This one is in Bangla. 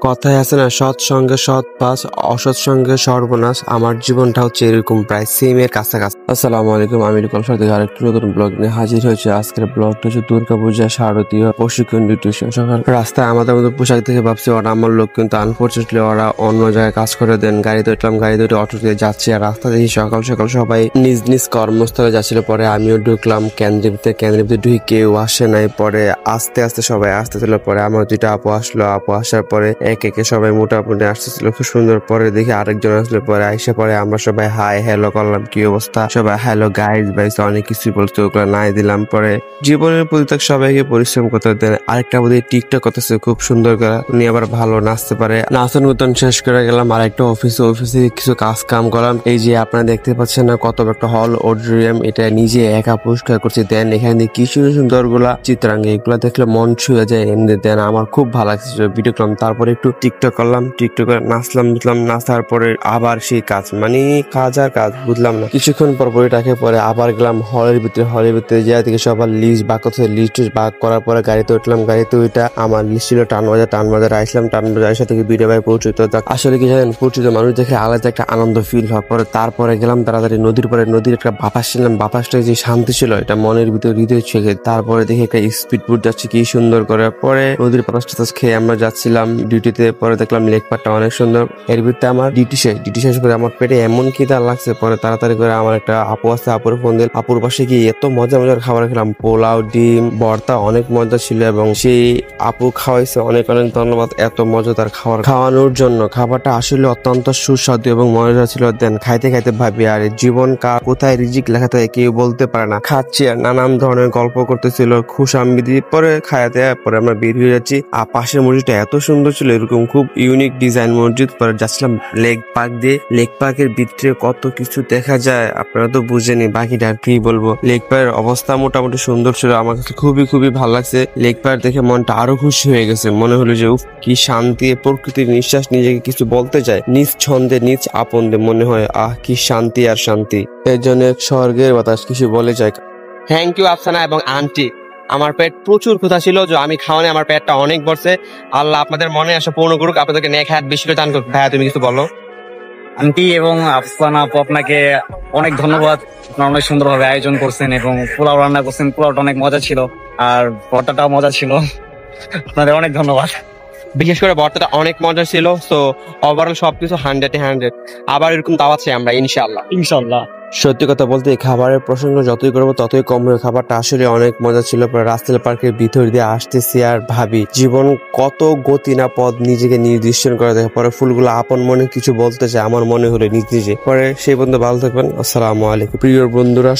কথায় আছে না, সৎ সঙ্গে সৎ পাস, অসৎ সঙ্গে সর্বনাশ। আমার জীবনটা হচ্ছে এরকম প্রায় সেম এর কাছাকাছি। আসসালামু আলাইকুম, আমি কলসার থেকে আরেকটি নতুন ব্লগ নিয়ে হাজির হয়েছে। আজকের ব্লগটা হচ্ছে দুর্গাপূজা শারদীয় প্রশিক্ষণ ডিউটিশন। সকাল রাস্তায় আমাদের মতো পোশাক দেখে ভাবছি ওরা আমার লোক, কিন্তু আনফর্চুনেটলি ওরা অন্য জায়গায় কাজ করে দেন। গাড়িতে উঠলাম, গাড়িতে উঠে অটো দিয়ে যাচ্ছি, আর রাস্তা দেখি সকাল সকাল সবাই নিজ নিজ কর্মস্থলে যাচ্ছিল। পরে আমিও ঢুকলাম কেন্দ্রের ঢুকে কেউ আসে নাই। পরে আস্তে আস্তে সবাই আসতেছিল। পরে আমার দুইটা আপু আসলো, আপু আসার পরে এক একে সবাই মোটামুটি আসতেছিল খুব সুন্দর। পরে দেখি আরেকজন আসলো, পরে আইসা পরে আমরা সবাই হাই হ্যালো করলাম, কি অবস্থা, সবাই হ্যালো গাইজ বাইস অনেক কিছু বলছে, ওগুলো নাই দিলাম। পরে জীবনের প্রতি তাক সবাইকে পরিশ্রম করতে দেন। আরেকটা বোধ টিকটক করতেছে খুব সুন্দর করে, উনি আবার ভালো নাচতে পারে। নাচন মতন শেষ করে গেলাম আরেকটা অফিসে কিছু কাজ কাম করলাম। এই যে আপনারা দেখতে পাচ্ছেন না কত একটা হল অডিটোরিয়াম, এটা নিজে একা পরিষ্কার করছি। দেন এখানে কি সুন্দর গুলা চিত্রাঙ্গ, এগুলা দেখলে মন ছুঁয়ে যায় এমনি। দেন আমার খুব ভালো লাগছে, ভিডিও করলাম। তারপরে একটু টিকটক করলাম, টিকটক করে নাচলাম বুঝলাম। নাচার পরে আবার সেই কাজ, মানে কাজ আর কাজ বুঝলাম না। কিছুক্ষণ পর এটাকে পরে আবার গেলাম হলের ভিতরে যা থেকে সবার লিস্ট বাক করতে, লিস্ট বাক করার পরে গাড়িতে উঠলাম। গাড়িতে ওইটা আমার লিস্ট ছিল টানবাজার আসলাম। টানবাজার এসে থেকে দুইটা ভাই পরিচিত। আসলে কি জানেন, পরিচিত মানুষ দেখে আলাদা একটা আনন্দ ফিল হয়। পরে তারপরে গেলাম তাড়াতাড়ি নদীর একটা বাতাস ছিলাম। বাতাসটা যে শান্তি ছিল, এটা মনের ভিতরে হৃদয় ছুঁয়ে। তারপরে দেখি একটা স্পিড বোট যাচ্ছে কি সুন্দর করে। পরে নদীর বাতাস খেয়ে আমরা যাচ্ছিলাম ডিউটিতে। পরে দেখলাম লেক পাড়টা অনেক সুন্দর। এর ভিতরে আমার ডিউটি শেষ করে আমার পেটে এমন খিদা লাগছে। পরে তাড়াতাড়ি করে আমার একটা আপু আছে, আপুর ফোন দিল। আপুর পাশে গিয়ে এত মজার খাবার খেলাম, পোলাও, ডিম ভর্তা, অনেক মজা ছিল। এবং সেই আপু খাওয়াইছে, অনেক ধন্যবাদ এত মজাদার খাবার খাওয়ানোর জন্য। খাবারটা আসলে অত্যন্ত সুস্বাদু এবং মজাদার ছিল। দেন খাইতে খাইতে ভাবি, আর জীবন কোথায় রিজিক লেখা থাকে কেউ বলতে পারে না। খাচ্ছি আর নানান ধরনের গল্প করতেছিল, খুশামবিদি। পরে খাইতে পরে আমরা বের হয়ে যাচ্ছি। আর পাশের মসজিদটা এত সুন্দর ছিল, এরকম খুব ইউনিক ডিজাইন মসজিদ। পরে যাচ্ছিলাম লেক পার্ক দিয়ে। লেক পার্কের ভিতরে কত কিছু দেখা যায়, আপনারা তো বুঝেনি, বাকিটা আর কি বলবো। লেক পার্কের অবস্থা মোটামুটি সুন্দর ছিল, আমার কাছে খুবই ভালো লাগছে। লেক পার্ক দেখে মনটা আরো খুশি হয়ে গেছে। মনে হলো যে উফ, কি শান্তি, প্রকৃতির নিঃশ্বাস। নিজেকে কিছু বলতে চায়, নিজ ছন্দে নিজ আপন্দে মনে হয় আহ কি শান্তি আর শান্তি। এর জন্য স্বর্গের বাতাস কিছু বলে যায়। থ্যাংক ইউ আফসানা এবং আন্টি। আমার পেট প্রচুর ক্ষুধা ছিল, যে আমি খাওয়ানে আমার পেটটা অনেক বড়ছে। আল্লাহ আপনাদের মনে আসা পূর্ণ করুক, আপনাদেরকে নেক হায়াত বেশি করে দান করুক। ভাইয়া তুমি কিছু বলো। আন্টি এবং আফসানা আপু, আপনাকে অনেক ধন্যবাদ। আপনারা অনেক সুন্দরভাবে আয়োজন করছেন এবং পোলাও রান্না করছেন। পোলাওটা অনেক মজা ছিল আর ভর্তাটাও মজা ছিল। আপনাদের অনেক ধন্যবাদ। বিশেষ করে ভর্তাটা অনেক মজা ছিল। সো ওভারঅল সবকিছু 100-এ 100। আবার এরকম দাওয়াত চাই আমরা ইনশাল্লাহ। সত্যি কথা বলতে খাবারের প্রসঙ্গ যতই করবো ততই কম হবে। খাবারটা আসলে অনেক মজা ছিল। রাস্তাল পার্কের ভিতর দিয়ে আসতেছি আর ভাবি জীবন কত গতি না পথ নিজেকে নির্দিষ্ট করে দেখে। পরে ফুলগুলো আপন মনে কিছু বলতে চায়, আমার মনে হলো নিজে। পরে সেই পর্যন্ত ভালো থাকবেন। আসসালামু আলাইকুম প্রিয় বন্ধুরা।